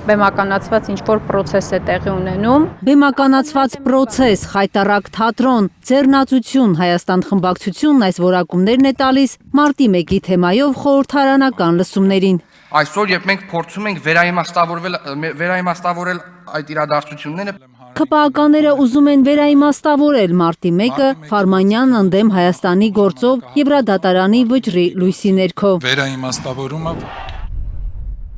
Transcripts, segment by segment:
բեմականացված ինչ-որ պրոցես է տեղի ունենում։ Բեմականացված պրոցես, խայտառակ թատրոն, ձեռնացություն, Հայաստան խմբակցությունն այս որակումներն է տալիս մարտի 1-ի թեմայով խորհրդարանական լսումներին։ Այսօր երբ մենք փորձում ենք վերաիմաստավորել այդ իրադարձությունները, ՔՊԱ-ականները ուզում են վերաիմաստավորել մարտի 1-ը Ֆարմանյան ընդդեմ Հայաստանի գործով Եվրադատարանի վճռի լույսի ներքո։ Վերաիմաստավորումը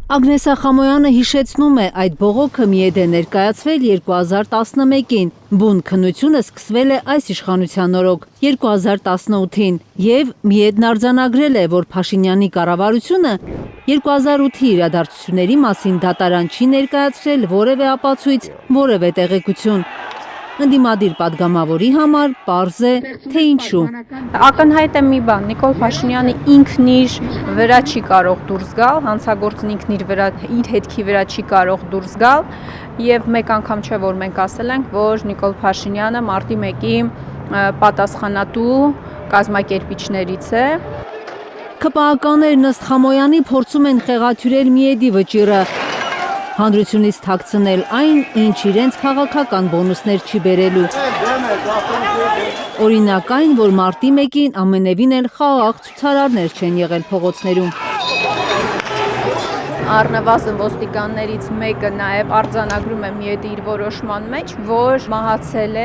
Ագնես Խամոյանը հիշեցնում է, այդ բողոքը միետ է ներկայացվել 2011-ին, բուն քննությունը սկսվել է այս իշխանության օրոք 2018-ին և միետն արձանագրել է, որ Փաշինյանի կառավարությունը 2008-ի իրադարձությունների մասին դատարան չի ներկայացրել որևէ ապացույց, որևէ տեղեկություն։ Ընդդիմադիր պատգամավորի համար պարզ է, թե ինչու։ Ակնհայտ է մի բան, Նիկոլ Փաշինյանը ինքն իր վրա չի կարող դուրս գալ, հանցագործն ինքն իր հետքի վրա չի կարող դուրս գալ, եւ մեկ անգամ չէ, որ մենք ասել ենք, որ Նիկոլ Փաշինյանը մարտի 1-ի պատասխանատու կազմակերպիչներից է։ ՔՊԱ-ականներն ըստ Խամոյանի փորձում են խեղաթյուրել միեդի վճիռը, հանրությունից թաքցնել այն, ինչ իրենց քաղաքական բոնուսներ չի բերելու։ Օրինակ այն, որ մարտի 1-ին ամենևին էլ խաղաղ ցուցարարներ չեն եղել փողոցներում։ Առնվազն ոստիկաններից մեկը նաև արձանագրում է միետի իր որոշման մեջ, որ մահացել է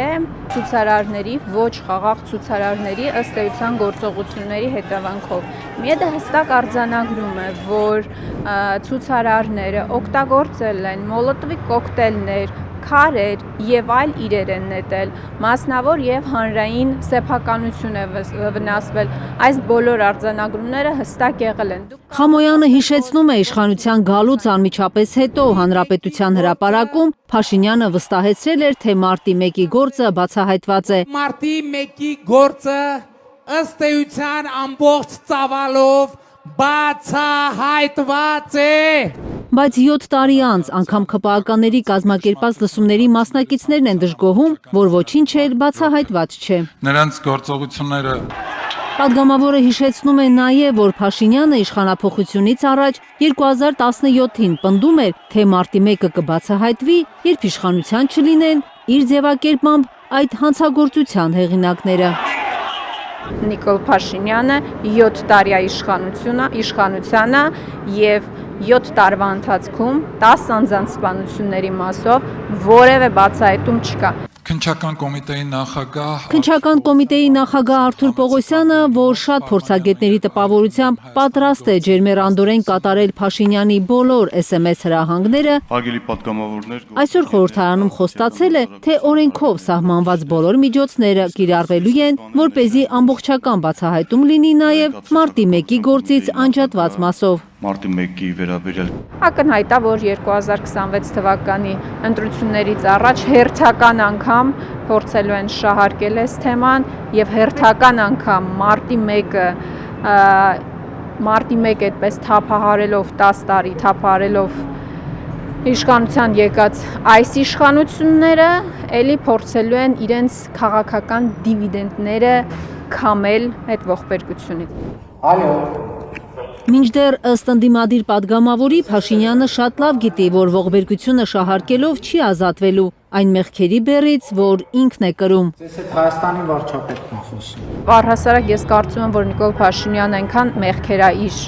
ցուցարարների, ոչ խաղաղ ցուցարարների ըստ էության գործողությունների հետևանքով։ Միետը հստակ արձանագրում է, որ ցուցարարները օգտագործել են մոլոտովի կոկտեյլներ, քարեր եւ այլ իրեր են նետել, մասնավոր եւ հանրային սեփականություն է վնասվել։ Այս բոլոր արձանագրումները հստակ եղել են։ Խամոյանը հիշեցնում է իշխանության գալուց անմիջապես հետո հանրապետության հրապարակում Փաշինյանը վստահեցրել էր, թե մարտի 1-ի գործը բացահայտված է։ Մարտի 1-ի գործը ըստ էության ամբողջ ծավալով բացահայտված է։ Բայց 7 տարի անց անգամ ՔՊԱ-ականների կազմակերպած լսումների մասնակիցներն են դժգոհում, որ ոչինչ էլ բացահայտված չէ։ նրանց գործողությունները Պատգամավորը հիշեցնում է նաև, որ Փաշինյանը իշխանափոխությունից առաջ 2017-ին պնդում էր, թե մարտի 1-ը կբացահայտվի, երբ իշխանության չլինեն իր ձևակերպմամբ այդ հանցագործության հեղինակները։ Նիկոլ Փաշինյանը 7 տարյա իշխանությանը եւ 7 տարվա ընթացքում 10 անձանց սպանությունների մասով որևէ բացահայտում չկա։ Քննչական կոմիտեի նախագահ Արթուր Պողոսյանը, որ շատ փորձագետների տպավորությամբ պատրաստ է ջերմեռանդորեն կատարել Փաշինյանի բոլոր SMS հրահանգները, այսօր խորհրդարանում խոստացել է, թե օրենքով սահմանված բոլոր միջոցները կիրառվելու են, որպեսզի ամբողջական բացահայտում լինի նաև մարտի 1-ի գործից անջատված մասով։ Մարտի 1-ի վերաբերյալ Ակնհայտ է, որ 2026 թվականի ընտրություններից առաջ հերթական անգամ փորձելու են շահարկել այս թեման եւ հերթական անգամ մարտի 1 այդպես թափահարելով 10 տարի թափահարելով իշխանության եկած այս իշխանությունները էլի փորձելու են իրենց քաղաքական դիվիդենդները քամել այդ ողբերգությունից։ Մինչդեռ ըստ ընդդիմադիր պատգամավորի Փաշինյանը շատ լավ գիտի, որ ողբերգությունը շահարկելով չի ազատվելու այն մեղքերի բեռից, որ ինքն է կրում։ Ես այդ Հայաստանի վարչապետն եմ խոսում։ Առհասարակ ես կարծում եմ, որ Նիկոլ Փաշինյանը այնքան մեղքեր է իր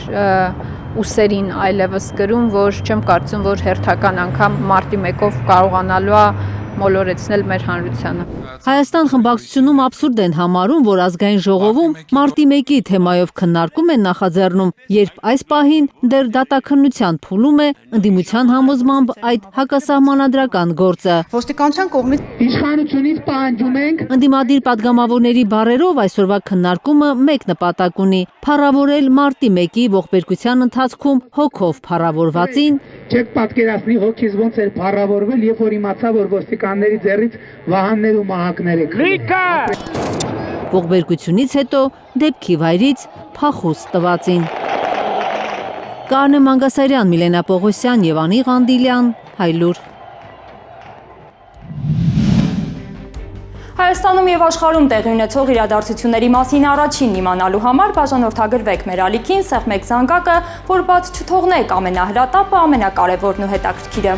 ուսերին այլևս կրում, որ չեմ կարծում, որ հերթական անգամ մարտի 1-ով կարողանալու է մոլորեցնել մեր հանրությանը։ Հայաստան խմբակցությունում աբսուրդ են համարում, որ ազգային ժողովում մարտի 1-ի թեմայով քննարկում են նախաձեռնում, երբ այս պահին դեռ դատաքննության փուլում է ընդդիմության համոզմամբ այդ հակասահմանադրական գործը։ Ոստիկանության կողմից իշխանությունից պահանջում ենք Ընդդիմադիր պատգամավորների բառերով այսօրվա քննարկումը մեկ նպատակ ունի՝ փառավորել մարտի 1-ի ողբերգության ընթացքում հոգով փառավորվածին, չեք պատկերացնի հոգիս ոնց էր փառավորվել, երբ որ իմացա, որ ոստիկանների ձեռից վահաններ ու մահակներ եք։ ողբերգությունից հետո դեպքի վայրից փախուստ տվածին։ Կարնե Մանգասարյան, Միլենա Պողոսյան եւ Անի Ղանդիլյան, Հայլուր։ Հայաստանում եւ աշխարհում տեղի ունեցող իրադարձությունների մասին առաջին իմանալու համար բաժանորդագրվեք մեր ալիքին, սեղմեք զանգակը, որ բաց չթողնեք ամենահրատապը, ամենակարևորն ու հետաքրքիրը։